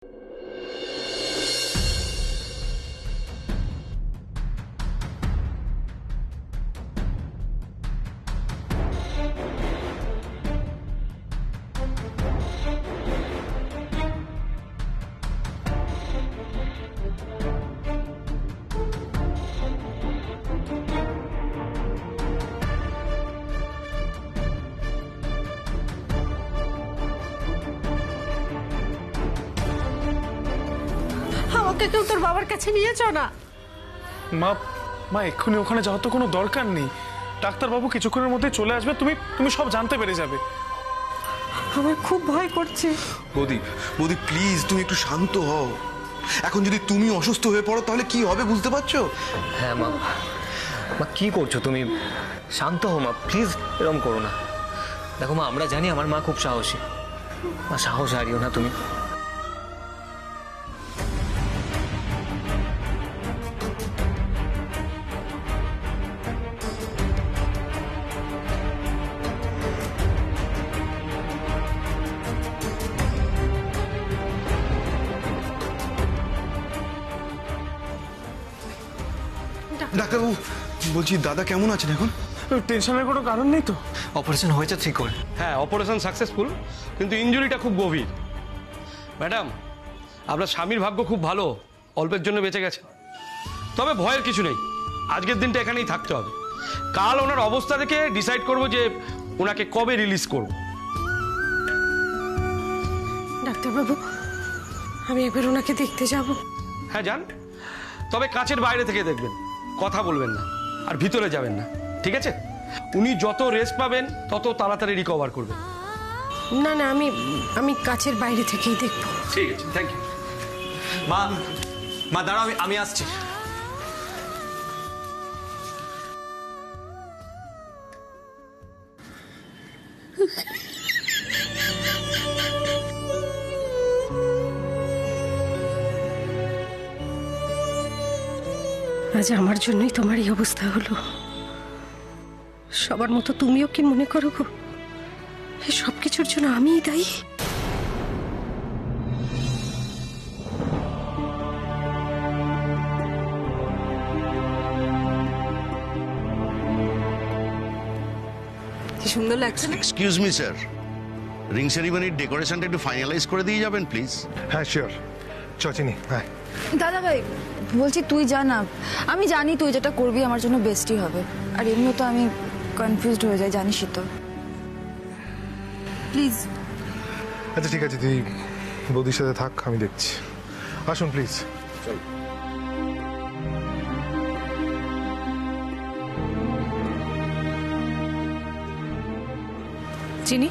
আমাকে কেউ তোর বাবার কাছে নিয়েছ না? মা মা এক্ষুনি ওখানে যাওয়ার তো কোনো দরকার নেই। ডাক্তারবাবু কিছুক্ষণের মধ্যে চলে আসবে, তুমি সব জানতে পেরে যাবে। আমার খুব ভয় করছে। বৌদি বৌদি প্লিজ তুমি একটু শান্ত হও। এখন যদি তুমি অসুস্থ হয়ে পড়ো তাহলে কি হবে বুঝতে পারছো? হ্যাঁ মা, মা কি করছো তুমি? শান্ত হও মা, প্লিজ এরকম করো না। দেখো মা, আমরা জানি আমার মা খুব সাহসী, মা সাহস হারিও না তুমি। ডাক্তারবাবু বলছি দাদা কেমন আছেন এখন? টেনশনের কোনো কারণ নেই তো? অপারেশন হয়েছে ঠিক করে? হ্যাঁ, অপারেশন সাকসেসফুল, কিন্তু ইনজুরিটা খুব গভীর। ম্যাডাম, আপনার স্বামীর ভাগ্য খুব ভালো, অল্পের জন্য বেঁচে গেছে। তবে ভয়ের কিছু নেই, আজকের দিনটা এখানেই থাকতে হবে। কাল ওনার অবস্থা দেখে ডিসাইড করব যে ওনাকে কবে রিলিজ করব। ডাক্তারবাবু, আমি এবার ওনাকে দেখতে যাব। হ্যাঁ যান, তবে কাছের বাইরে থেকে দেখবেন, কথা বলবেন না, আর ভিতরে যাবেন না, ঠিক আছে? উনি যত রেস্ট পাবেন তত তাড়াতাড়ি রিকভার করবেন। না না, আমি কাছের বাইরে থেকেই দেখব। ঠিক আছে, থ্যাংক ইউ। মা, মা দাঁড়াও, আমি আসছি। আজ আমার জন্যই তোমার এই অবস্থা হলো। সবার মতো তুমিও কি মনে করো গো, এই সব কিছুর জন্য আমিই দায়ী? কি সুন্দর লাগছে না? এক্সকিউজ মি স্যার, রিং সেরিমনির ডেকোরেশনটা একটু ফাইনালাইজ করে দিয়ে যাবেন প্লিজ। হ্যাঁ শিওর। চিনি। হ্যাঁ দাদা ভাই বলছি তুই জানা, আমি জানি তুই যেটা করবি আমার জন্য বেস্টই হবে। আর এমনিও তো আমি কনফিউজড হয়ে যাই, জানিসই তো। প্লিজ। আচ্ছা ঠিক আছে, তুই বৌদির সাথে থাক, আমি দেখছি। আসুন প্লিজ। চিনি,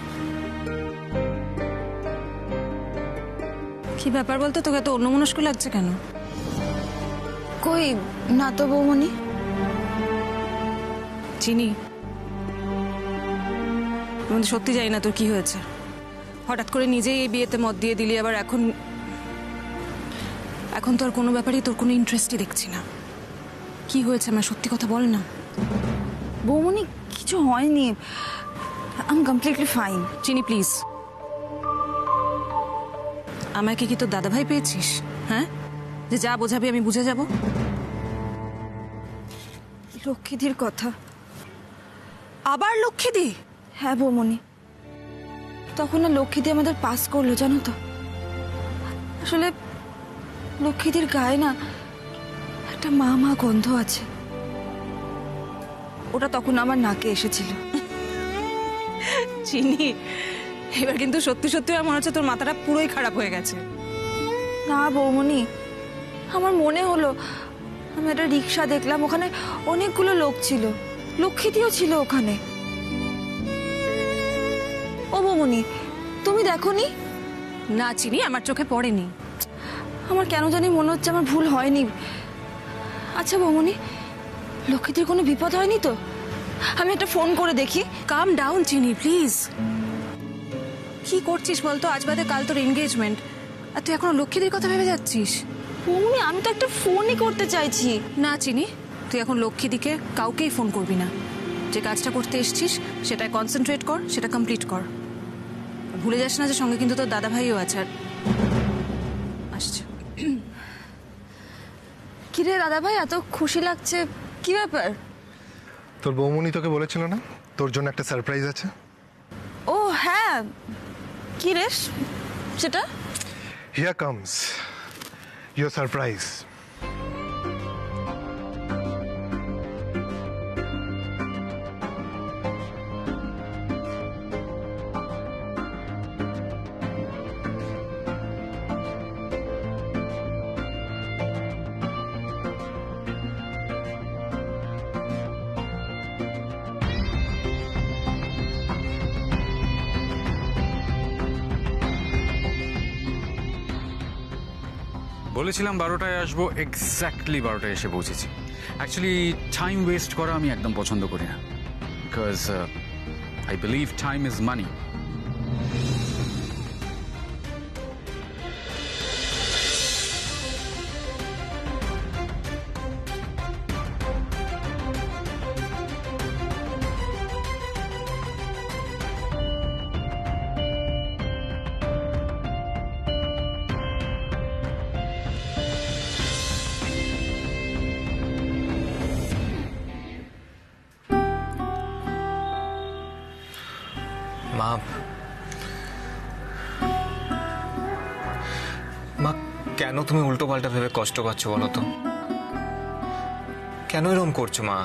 কি ব্যাপার বলতো? তোকে এত অন্যমনস্ক লাগছে কেন? কই না তো বৌমনি। চিনি, আমি সত্যি জানি না তোর কি হয়েছে। হঠাৎ করে নিজেই এই বিয়েতে মত দিয়ে দিলি, আবার এখন তোর কোনো ব্যাপারেই তোর কোনো ইন্টারেস্টই দেখছি না। কি হয়েছে আমার সত্যি কথা বল না। বৌমনি কিছু হয়নি, আই এম কমপ্লিটলি ফাইন। চিনি প্লিজ, আমাকে কি তোর দাদা ভাই পেয়েছিস? হ্যাঁ, যে যা বোঝাবি আমি বুঝে যাব। লক্ষ্মীদির কথা। আবার লক্ষ্মীদি? হ্যাঁ বৌমনি, তখন না লক্ষ্মীদি আমাদের পাস করলো জানো তো। আসলে লক্ষ্মীদির গায়ে না একটা মা মা গন্ধ আছে, ওটা তখন আমার নাকে এসেছিল। চিনি, এবার কিন্তু সত্যি সত্যি আমার হচ্ছে তোর মাথাটা পুরোই খারাপ হয়ে গেছে। না বৌমনি, আমার মনে হলো আমি একটা রিক্সা দেখলাম, ওখানে অনেকগুলো লোক ছিল, লক্ষ্মীদিও ছিল ওখানে। ও বৌমনি, তুমি দেখোনি? না চিনি, আমার চোখে পড়েনি। আমার কেন জানি মনে হচ্ছে আমার ভুল হয়নি। আচ্ছা বৌমনি, লক্ষ্মীদির কোনো বিপদ হয়নি তো? আমি একটা ফোন করে দেখি। কাম ডাউন চিনি প্লিজ। কি করছিস বলতো? আজ বাদে কাল তোর এনগেজমেন্ট, আর তুই এখনো লক্ষ্মীদের কথা ভেবে যাচ্ছিস? বৌমনি আমি তো একটা ফোনই করতে চাইছি। না চিনি, তুই এখন লক্ষ্মীদিকে কাউকেই ফোন করবি না। যে কাজটা করতে এসছিস সেটায় কনসেন্ট্রেট কর, সেটা কমপ্লিট কর। ভুলে যাস না যে সঙ্গে কিন্তু তোর দাদা ভাইও আছে। আর আসছে। কিরে দাদা ভাই, এত খুশি লাগছে, কি ব্যাপার? তোর বৌমনি তোকে বলেছিল না তোর জন্য একটা সারপ্রাইজ আছে? ও হ্যাঁ, কি রে সেটা? Here comes your surprise. বলেছিলাম 12টায় আসবো, এক্স্যাক্টলি 12টায় এসে পৌঁছেছি। অ্যাকচুয়ালি টাইম ওয়েস্ট করা আমি একদম পছন্দ করি না, because I believe time is money. মা, মা কেন তুমি উল্টো পাল্টা ভেবে কষ্ট পাচ্ছ বলো তো? কেন এরকম করছো মা?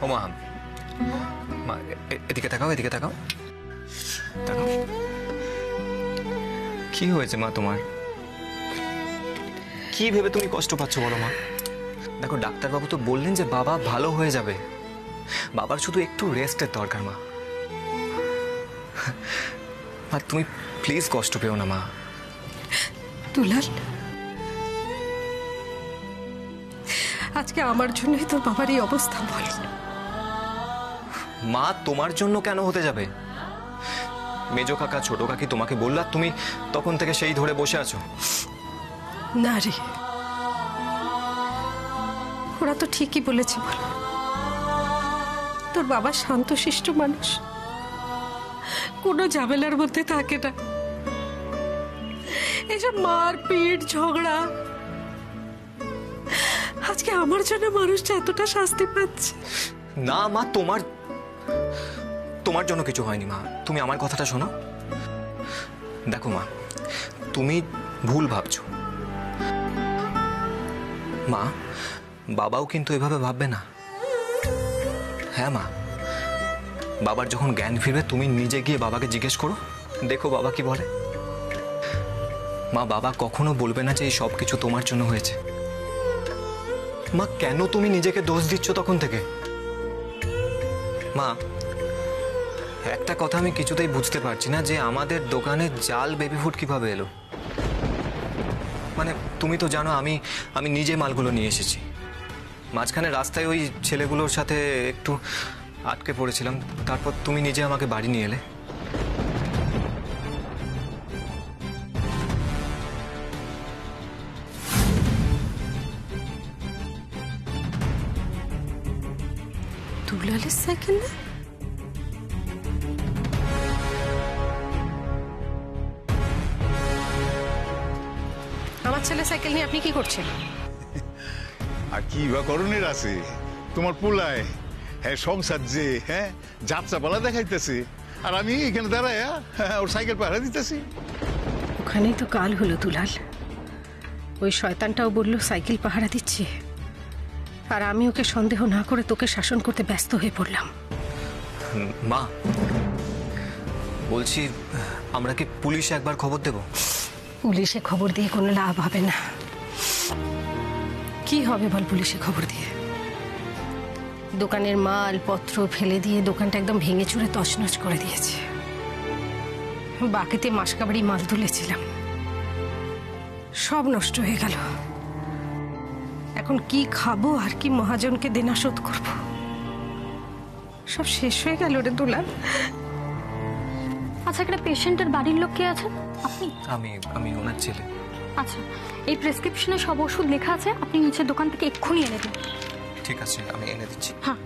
ও মা, মা এদিকে তাকাও, এদিকে তাকাও, তাকাও। কি হয়েছে মা তোমার? কি ভেবে তুমি কষ্ট পাচ্ছ বলো মা? দেখো, ডাক্তারবাবু তো বললেন যে বাবা ভালো হয়ে যাবে। বাবার শুধু একটু রেস্টের দরকার মা। মা তুমি প্লিজ কষ্ট পেও না মা। দুলাল, আজকে আমার জন্যই তোর বাবার এই অবস্থা। বল মা, তোমার জন্য কেন হতে যাবে? মেজো কাকা ছোট কাকি তোমাকে বললা, তুমি তখন থেকে সেই ধরে বসে আছো। না রে, ওরা তো ঠিকই বলেছে। বল, তোর বাবা শান্তশিষ্ট মানুষ, কোনো ঝামেলার মধ্যে থাকে না। এসব মারপিট ঝগড়া, আজকে আমার জন্য মানুষটা এতটা শাস্তি পাচ্ছে। না মা, তোমার জন্য কিছু হয়নি মা। তুমি আমার কথাটা শোনো। দেখো মা, তুমি ভুল ভাবছো। মা, বাবাও কিন্তু এভাবে ভাববে না। হ্যাঁ মা, বাবার যখন জ্ঞান ফিরবে তুমি নিজে গিয়ে বাবাকে জিজ্ঞেস করো, দেখো বাবা কি বলে। মা, বাবা কখনো বলবে না যে এই সব কিছু তোমার জন্য হয়েছে। মা, কেন তুমি নিজেকে দোষ দিচ্ছ তখন থেকে? মা, একটা কথা আমি কিছুতেই বুঝতে পারছি না যে আমাদের দোকানে জাল বেবি ফুড কিভাবে এলো। মানে তুমি তো জানো আমি নিজে মালগুলো নিয়ে এসেছি। মাঝখানে রাস্তায় ওই ছেলেগুলোর সাথে একটু আটকে পড়েছিলাম, তারপর তুমি নিজে আমাকে বাড়ি নিয়ে এলে। দুলালের সাইকেল না? আমার ছেলে সাইকেল নিয়ে আপনি কি করছেন? আর কি বা করণের আছে? তোমার পোলায় হ্যাঁ সংসার যে হ্যাঁ যাত্রাপালা দেখাইতেছে, আর আমি এখানে দাঁড়ায় ওর সাইকেল পাহারা দিতেছি। ওখানেই তো কাল হলো দুলাল। ওই শয়তানটাও বলল সাইকেল পাহারা দিচ্ছে, আর আমি ওকে সন্দেহ না করে তোকে শাসন করতে ব্যস্ত হয়ে পড়লাম। মা, বলছি আমরা কি পুলিশে একবার খবর দেব? পুলিশে খবর দিয়ে কোনো লাভ হবে না। কি হবে বল পুলিশে খবর দিয়ে? দোকানের মালপত্র ফেলে দিয়ে দোকানটা একদম ভেঙে চুরে তছনছ করে দিয়েছে। বাকিতে মাসকাবাড়ি মাল তুলেছিলাম, সব নষ্ট হয়ে গেল। এখন কি খাবো আর কি মহাজনকে দেনা শোধ করব? সব শেষ হয়ে গেল রে দুলাল। আচ্ছা, একটা পেশেন্টের বাড়ির লোক কে আছেন? আপনি? আমি ওনার ছেলে। আচ্ছা, এই প্রেসক্রিপশনে সব ওষুধ লেখা আছে, আপনি নিচের দোকান থেকে এক্ষুনি এনে দিন। ঠিক আছে, আমি এনে দিচ্ছি। হ্যাঁ।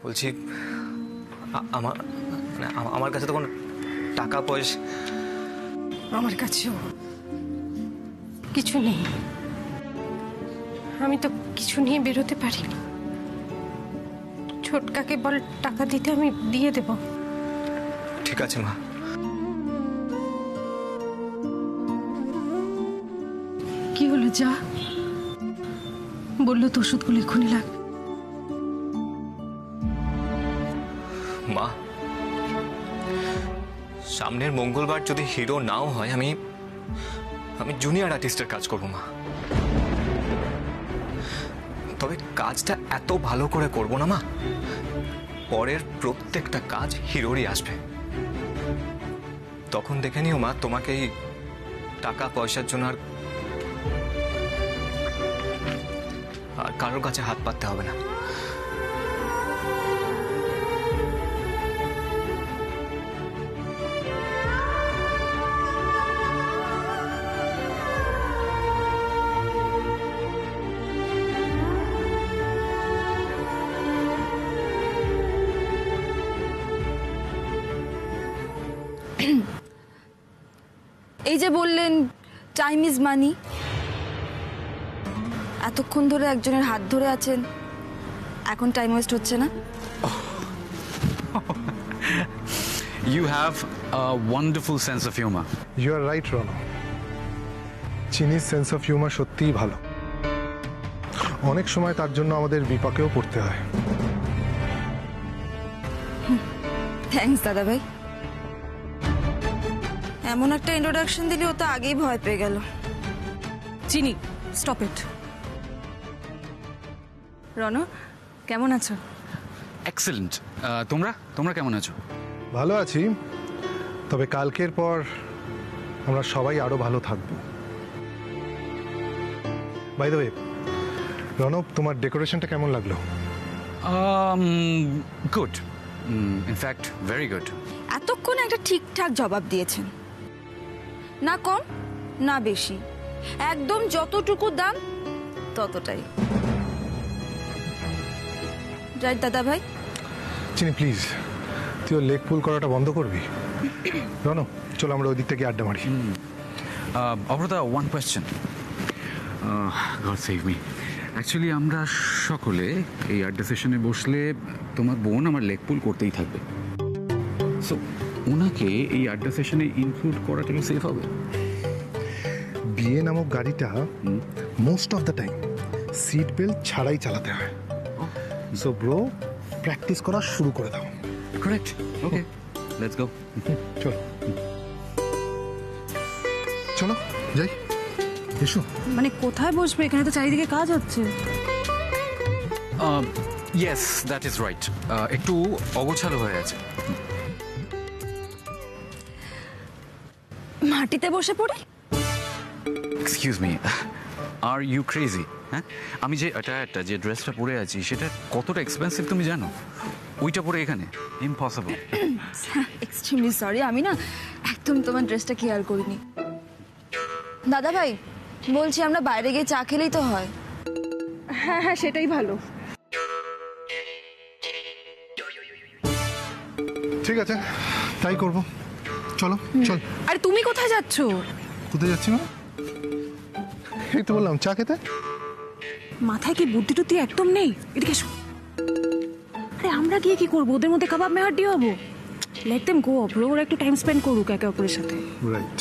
বলছি আমার কাছে তো কোনো টাকা পয়সা। আমার কাছেও কিছু নেই। আমি তো কিছু নিয়ে বেরোতে পারিনি। ছোটকাকে বল টাকা দিতে, আমি দিয়ে দেব। ঠিক আছে মা। কি হলো? যা বললো তো ওষুধগুলো এক্ষুনি লাগ। মা, সামনের মঙ্গলবার যদি হিরো নাও হয়, আমি জুনিয়র আর্টিস্টের কাজ করব মা। তবে কাজটা এত ভালো করে করব না মা, পরের প্রত্যেকটা কাজ হিরোরই আসবে। তখন দেখে নিও মা, তোমাকে এই টাকা পয়সার জন্য আর কারোর কাছে হাত পাততে হবে না। এই যে বললেন টাইম ইজ মানি, এতক্ষণ ধরে একজনের হাত ধরে আছেন, এখন টাইম ওয়েস্ট হচ্ছে না? You have a wonderful sense of humor. You are right Rono, চিনির সেন্স অফ হিউমার সত্যিই ভালো। অনেক সময় তার জন্য আমাদের বিপাকেও পড়তে হয়। থ্যাঙ্কস দাদা ভাই। এমন একটা ইন্ট্রোডাকশন দিলে ও তো আগেই ভয় পেয়ে গেল। চিনি, স্টপ ইট। রনো, কেমন আছো? এক্সেলেন্ট। তোমরা কেমন আছো? ভালো আছি, তবে কালকের পর আমরা সবাই আরো ভালো থাকব। বাই দ্য ওয়ে রণব, তোমার ডেকোরেশনটা কেমন লাগলো? Good, in fact very good. এতক্ষণ একটা ঠিকঠাক জবাব দিয়েছেন, না কম না বেশি, একদম যতটুকু দাম ততটাই। রাইট দাদা ভাই? চিনি প্লিজ, তুই ওর লেগ পুল করাটা বন্ধ করবি। রণব চলো আমরা ওই দিক থেকে আড্ডা মারি। Abhrota, one question. God save me. Actually আমরা সকলে এই আড্ডা সেশনে বসলে তোমার বোন আমার লেগ পুল করতেই থাকবে। সো ওনাকে এই আড্ডা সেশনে ইনক্লুড করাটা কি সেফ হবে? বিয়ে নামক গাড়িটা most of the time seat belt ছাড়াই চালাতে হয়। সো ব্রো, প্র্যাকটিস করা শুরু করে দাও। কারেক্ট, ওকে, লেটস গো। চলো চলো যাই, এসো। মানে কোথায় বসবে? এখানে তো চারিদিকে কাজ হচ্ছে। Yes, that is right. একটু অগোছালো হয়ে আছে। মাটিতে বসে পড়ে? Excuse me, are you crazy? হ্যাঁ, আমি যে যে ড্রেসটা পরে আছি সেটা কতটা এক্সপেন্সিভ তুমি জানো? ওইটা পরে এখানে ইম্পসিবল। এক্সট্রিমলি সরি, আমি না একদম তোমার ড্রেসটা খেয়াল করিনি। দাদা ভাই বলছি, আমরা বাইরে গিয়ে চা খেলেই তো হয়। হ্যাঁ হ্যাঁ, সেটাই ভালো। ঠিক আছে, তাই করবো। চলো চল। আরে তুমি কোথায় যাচ্ছ? কোথায় যাচ্ছি না? এই তো বললাম চা খেতে। মাথায় কি বুদ্ধি টুদ্ধি একদম নেই? এদিকে এসো। আরে আমরা গিয়ে কি করবো? ওদের মধ্যে কাবাব মেহাড্ডি হবো? লেট দেম গো ব্রো, ওরা একটু টাইম স্পেন্ড করুক একে অপরের সাথে। রাইট।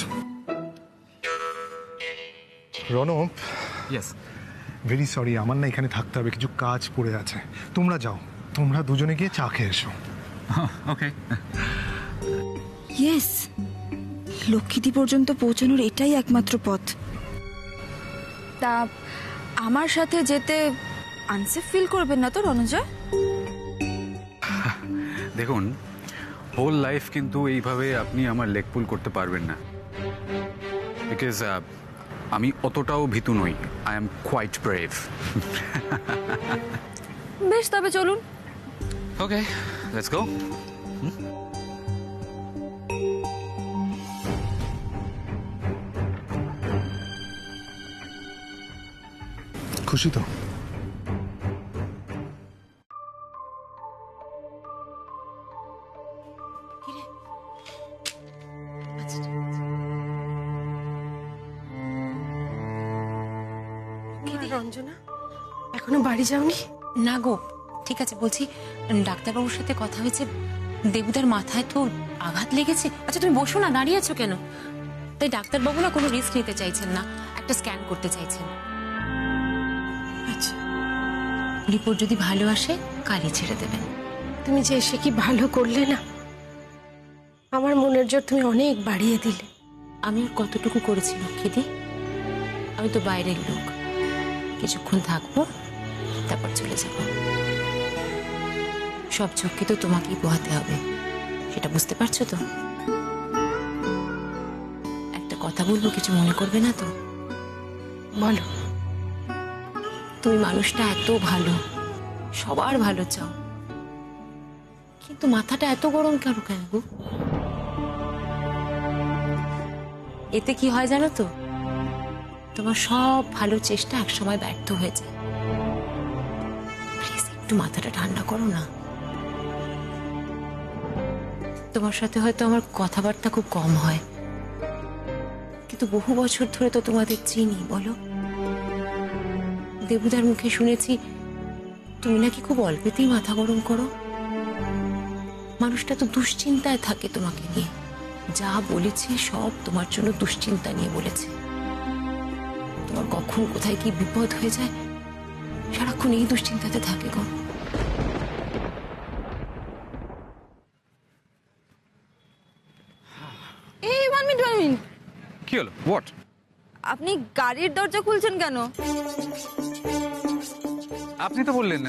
রণব, ইয়েস, ভেরি সরি, আমার না এখানে থাকতে হবে, কিছু কাজ পড়ে আছে। তোমরা যাও, তোমরা দুজনে গিয়ে চা খেয়ে এসো। ওকে। ইয়েস, লক্ষ্মীদি পর্যন্ত পৌঁছানোর এটাই একমাত্র পথ। তা আমার সাথে যেতে আনসেফ ফিল করবেন না তো রণজয়? দেখুন, হোল লাইফ কিন্তু এইভাবে আপনি আমার লেগ পুল করতে পারবেন না, বিকজ আমি অতটাও ভীতু নই। I am quite brave. বেশ, তবে চলুন। Okay, let's go. খুশি তো? রঞ্জনা, এখনো বাড়ি যাওনি? না গো, ঠিক আছে বলছি, ডাক্তারবাবুর সাথে কথা হয়েছে, দেবুদার মাথায় তো আঘাত লেগেছে। আচ্ছা তুমি বসো না, দাঁড়িয়ে আছো কেন? তাই ডাক্তারবাবু না কোনো রিস্ক নিতে চাইছেন না, একটা স্ক্যান করতে চাইছেন। আচ্ছা, রিপোর্ট যদি ভালো আসে কালই ছেড়ে দেবেন। তুমি যে এসে কি ভালো করলে না, আমার মনের জোর তুমি অনেক বাড়িয়ে দিলে। আমি ওর কতটুকু করেছি লক্ষ্মীদি? আমি তো বাইরের লোক, কিছুক্ষণ থাকবো তারপর চলে যাব। সব ঝক্কি তো তোমাকেই পোহাতে হবে, সেটা বুঝতে পারছো তো? একটা কথা বলবো, কিছু মনে করবে না তো? বলো। তুমি মানুষটা এত ভালো, সবার ভালো চাও, কিন্তু মাথাটা এত গরম কেন কেন গো? এতে কি হয় জানো তো, তোমার সব ভালো চেষ্টা একসময় ব্যর্থ হয়ে যায়। প্লিজ একটু মাথাটা ঠান্ডা করো না। তোমার সাথে হয়তো আমার কথাবার্তা খুব কম হয়, কিন্তু বহু বছর ধরে তো তোমাদের চিনি, বলো? দেবুদার মুখে শুনেছি তুমি নাকি খুব অল্পেতেই মাথা গরম করো। মানুষটা তো দুশ্চিন্তায় থাকে তোমাকে নিয়ে, যা বলেছে সব তোমার জন্য দুশ্চিন্তা নিয়ে বলেছে। তোমার কখন কোথায় কি বিপদ হয়ে যায় সারাক্ষণ এই দুশ্চিন্তাতে থাকে গো। এই 1 মিনিট 1 মিনিট, কি হলো? হোয়াট? আপনি গাড়ির দরজা খুলছেন কেন? আপনি তো বললেন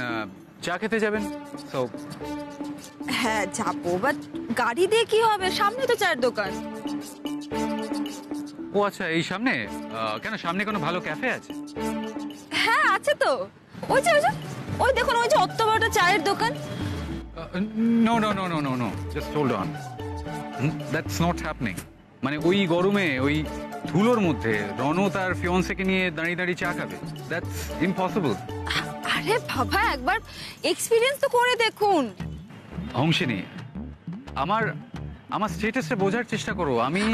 চা খেতে যাবেন, তো হ্যাঁ যাবো, বাট গাড়ি দিয়ে কি হবে? সামনে তো চায়ের দোকান। ও আচ্ছা, এই সামনে? কেন, সামনে কোনো ভালো ক্যাফে আছে? হ্যাঁ আছে তো, ওই যে ওই দেখুন, ওই যে অত বড় চায়ের দোকান। No no no no no no, just hold on, that's not happening. মানে ওই গরমে, ওই ধুলোর মধ্যে রণ তার ফিয়ন্সেকে নিয়ে দাঁড়িয়ে দাঁড়িয়ে চা খাবে, দ্যাটস ইম্পসিবল। আরে বাবা, একবার এক্সপেরিয়েন্স তো করে দেখুন। অংশিনী, আমার স্ট্যাটাসটা বোঝার চেষ্টা করো।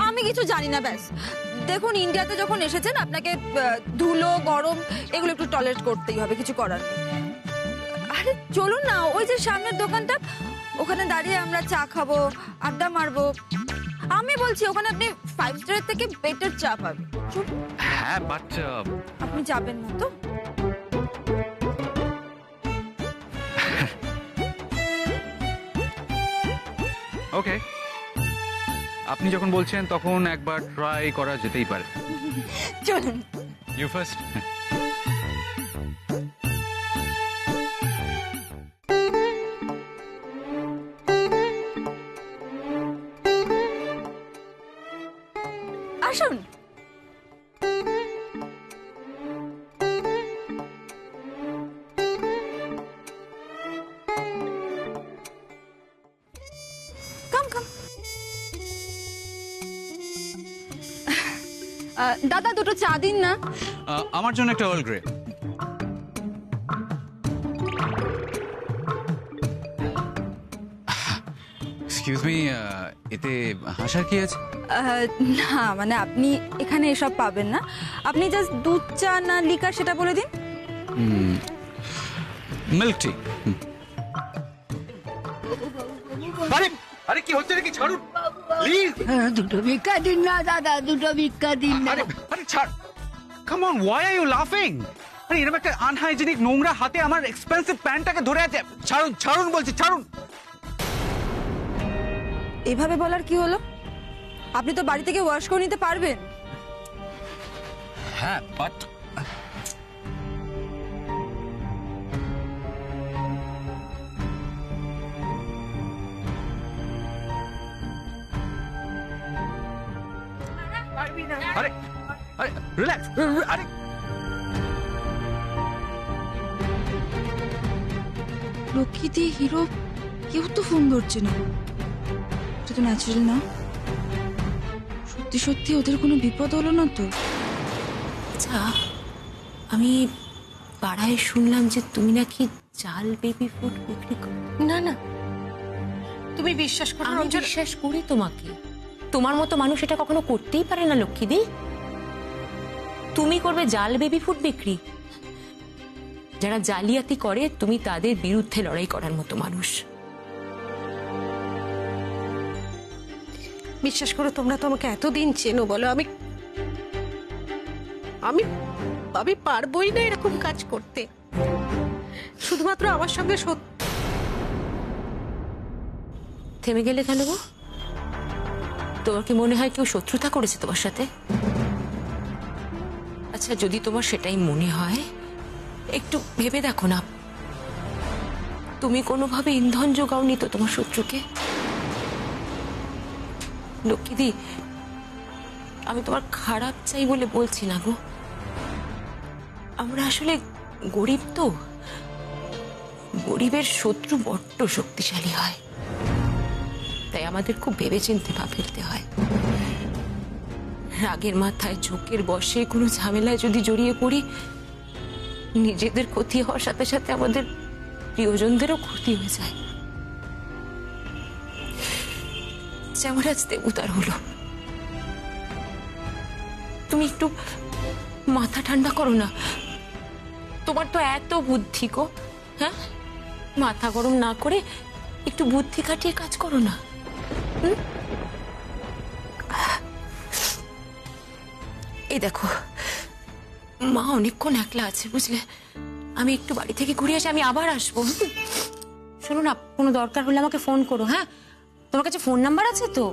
আমি কিছু জানি না, ব্যাস। দেখুন, ইন্ডিয়াতে যখন এসেছেন আপনাকে ধুলো গরম এগুলো একটু টলারেট করতেই হবে, কিছু করার নেই। আরে চলুন না, ওই যে সামনের দোকানটা, ওখানে দাঁড়িয়ে আমরা চা খাবো, আড্ডা মারবো। আমি বলছি ওখানে আপনি 5 স্টারের থেকে বেটার চা পাবেন। হ্যাঁ, বাট আপনি যাবেন না তো? ওকে, আপনি যখন বলছেন তখন একবার ট্রাই করা যেতেই পারে। চলুন। You first. আসুন। দাদা দুটো চা দিন না। আমার জন্য একটা আর্ল গ্রে। এক্সকিউজ মি, এতে হাসার কি আছে? না মানে আপনি এখানে এসব পাবেন না, আপনি জাস্ট দুধ চা না লিকার সেটা বলে দিন। Milk tea. আরে কি হচ্ছে নাকি? ছাড়ুন প্লিজ। দুটো ভিক্ষা দিন না দাদা, দুটো ভিক্ষা দিন না। আরে ছাড়। Come on, why are you লাফিং? আরে এরকম একটা আনহাইজেনিক নোংরা হাতে আমার এক্সপেন্সিভ প্যান্টটাকে ধরে আছে। ছাড়ুন, ছাড়ুন বলছি, ছাড়ুন। এভাবে বলার কি হলো? আপনি তো বাড়ি থেকে ওয়াশ করে নিতে পারবেন। হ্যাঁ, বাট আরে আরে রিল্যাক্স। আরে লক্ষ্মীদি, হিরো কেউ তো ফোন ধরছে না। এটা তো ন্যাচারাল না। সত্যি সত্যি ওদের কোনো বিপদ হলো না তো? আচ্ছা, আমি পাড়ায় শুনলাম যে তুমি নাকি জাল বেবি ফুড বিক্রি করো। না না, তুমি বিশ্বাস করো? আমি বিশ্বাস করি তোমাকে। তোমার মতো মানুষ এটা কখনো করতেই পারে না লক্ষ্মীদি। তুমি করবে জাল বেবি ফুড বিক্রি? যারা জালিয়াতি করে তুমি তাদের বিরুদ্ধে লড়াই করার মতো মানুষ। বিশ্বাস করো, তোমরা তো আমাকে এতদিন চেনো, বলো আমি আমি আমি পারবোই না এরকম কাজ করতে। শুধুমাত্র আমার সঙ্গে থেমে গেলে কেন গো? তোমার কি মনে হয় কেউ শত্রুতা করেছে তোমার সাথে? আচ্ছা, যদি তোমার সেটাই মনে হয়, একটু ভেবে দেখো না, তুমি কোনোভাবে ইন্ধন যোগাওনি তো তোমার শত্রুকে? লক্ষ্মীদি, আমি তোমার খারাপ চাই বলে বলছি না গো। আমরা আসলে গরিব তো, গরিবের শত্রু বড্ড শক্তিশালী হয়, তাই আমাদের খুব ভেবেচিন্তে পা ফেলতে হয়। রাগের মাথায় ঝোঁকের বশে কোনো ঝামেলায় যদি জড়িয়ে পড়ি, নিজেদের ক্ষতি হওয়ার সাথে সাথে আমাদের প্রিয়জনদেরও ক্ষতি হয়ে যায়। যেমন আজ দেবতার হলো। তুমি একটু মাথা ঠান্ডা করো না, তোমার তো এত বুদ্ধি গো। হ্যাঁ, মাথা গরম না করে একটু বুদ্ধি খাটিয়ে কাজ করো না। এই দেখো, মা অনেকক্ষণ একলা আছে বুঝলে, আমি একটু বাড়ি থেকে ঘুরে আসি, আমি আবার আসবো। শোনো না, কোনো দরকার হলে আমাকে ফোন করো। হ্যাঁ, তোমার কাছে ফোন নাম্বার আছে তো?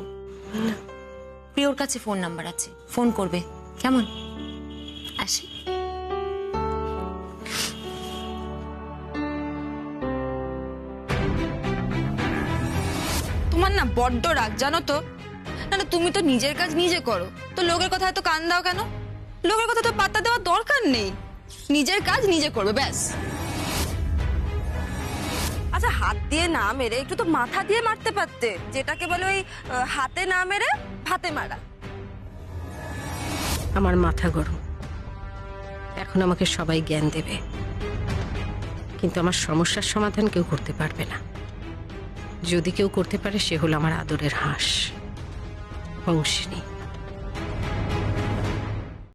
প্রিয়র কাছে ফোন নাম্বার আছে, ফোন করবে কেমন? আসি। তোমার না বড্ড রাগ, জানো তো। না না, তুমি তো নিজের কাজ নিজে করো, তো লোকের কথা এত কান দাও কেন? লোকের কথা তো পাত্তা দেওয়ার দরকার নেই, নিজের কাজ নিজে করবে ব্যাস। আচ্ছা, হাত দিয়ে না মেরে একটু তো মাথা দিয়ে মারতে পারতে, যেটাকে বলে ওই হাতে না মেরে ভাতে মারা। আমার মাথা গরম, এখন আমাকে সবাই জ্ঞান দেবে, কিন্তু আমার সমস্যার সমাধান কেউ করতে পারবে না। যদি কেউ করতে পারে, সে হলো আমার আদরের হাঁস বংশিনী।